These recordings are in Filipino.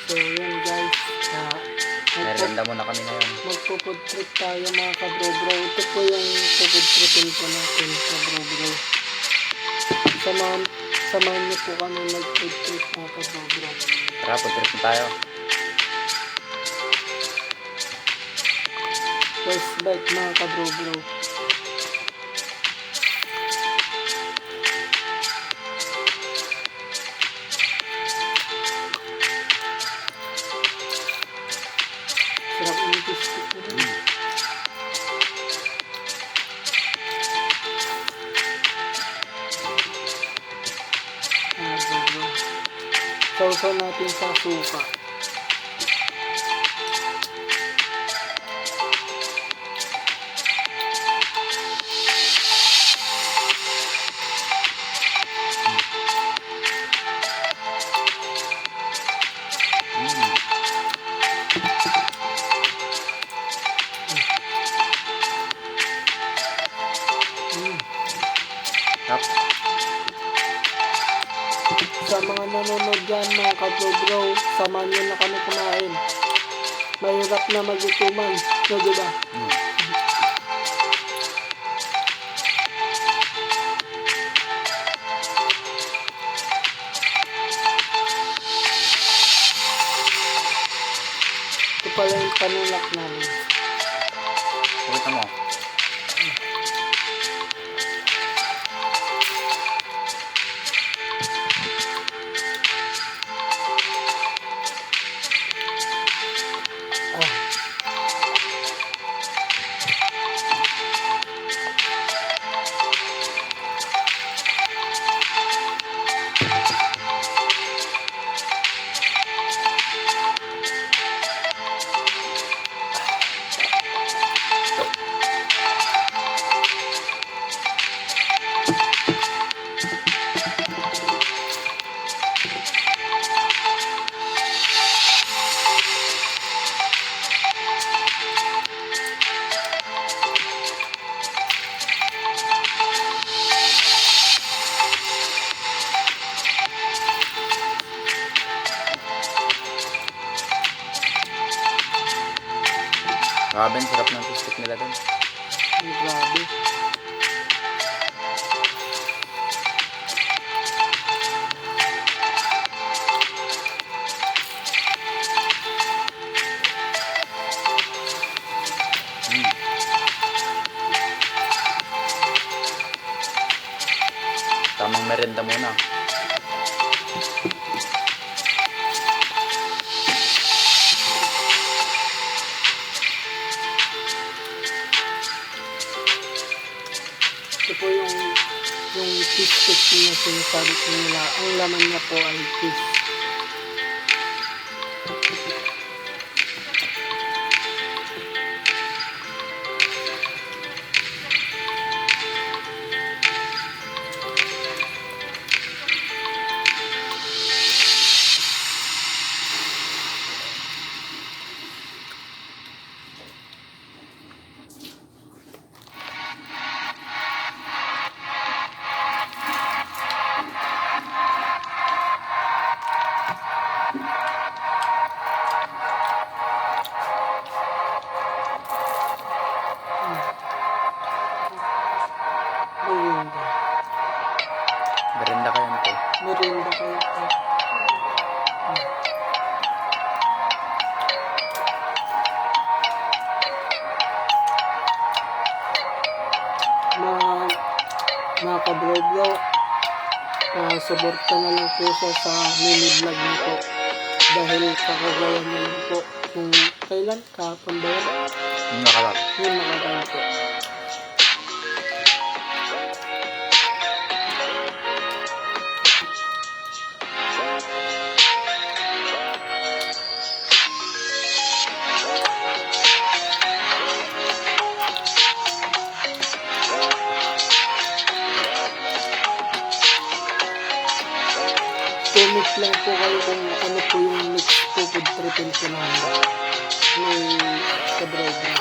So yun guys, Merenda muna kami ngayon. magpo-food trip tayo mga kabro-bro. Ito po yung food tripin po natin kabro-bro. Samahan niyo po kami mag-food trip mga kabro-bro. Tara, food trip na tayo. First bite mga kabro-bro. Sarap yung biscuit ko rin. Bro. Sausaw natin sa suka. Tap. Sa mga nanonood dyan mga kabro-bro, samahan nyo na kami kumain. Mahirap na magutuman. No, diba? Ito pala yung panulak namin. Pakita mo. Grabe, ang sarap ng biscuit nila dun. Ay, grabe. Tamang merenda muna. Ito po yung cheese stick niya sinasabi ko nila. Ang laman niya po ay cheese. Merinda. Merenda kayo nito. Merinda kayo po. Mga kabro-bro, suporta na lang po siya sa mini vlog nito dahil kakagawa niya lang po kung kailan kahapon ba yun? Yung nakalap. Yun nakagawa po. Comment lang po kayo kung ano po yung next food tripin ko namin. May kabro-bro.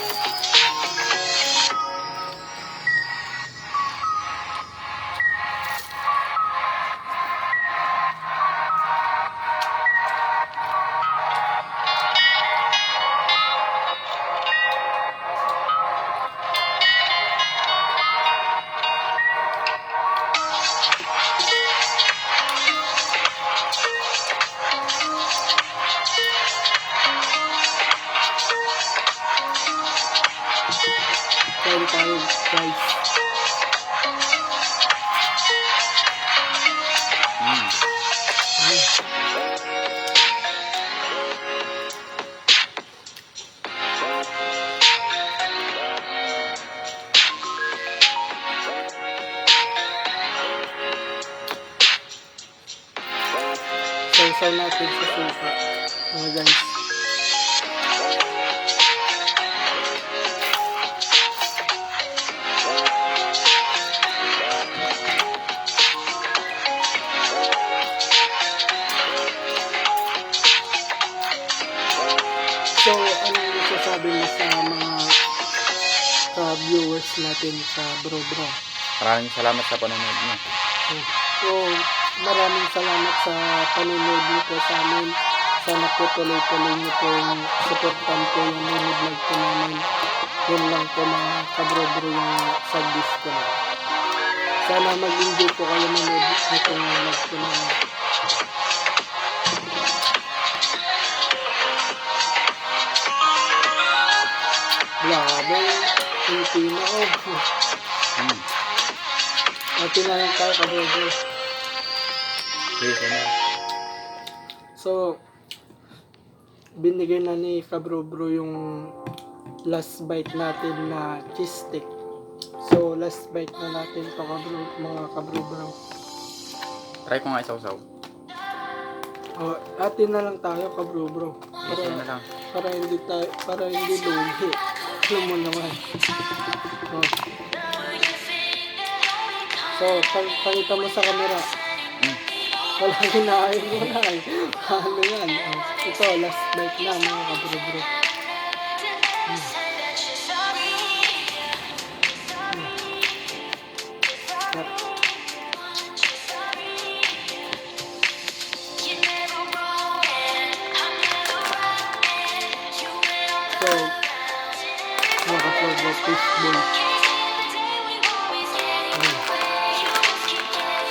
kain tayo guys. Mm. Sausaw natin sa suka mga guys. So, ano yung sasabi mo sa mga ka-viewers natin sa Bro Bro? Maraming salamat sa panonood niyo. So, maraming salamat sa panonood niyo po sa amin. Sana po tuloy-tuloy niyo po yung supportan po yung mini vlog po namin. Yun lang po mga ka-Bro Bro yung suggest ko na. Sana mag-enjoy po kayo manood nitong vlog po namin. Grabe, hindi na ako. Mm. Ati na lang tayo ka-Bro Bro. Please, ano? So, binigay na ni Kabro Bro yung last bite natin na cheese stick. So, last bite na natin to mga Kabro Bro. Try ko nga isaw-saw. Atin na lang tayo Kabro Bro. Isa na lang. Para hindi lugi. Alam mo naman. Oh. So, pakita mo sa camera. Mm. Walang kinain mo na eh. Ano yan? Ito, last bite na mga Kabro Bro. So, mga Kabro Bro, fishbowl.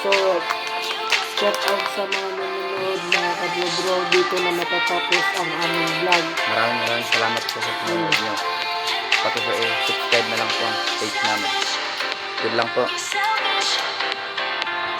So, shout out sa mga nanonood mga Kabro Bro. Dito na matatapos ang aming vlog. Maraming salamat po sa panonood niyo. Pati po subscribe na lang po ang page namin. Yun lang po.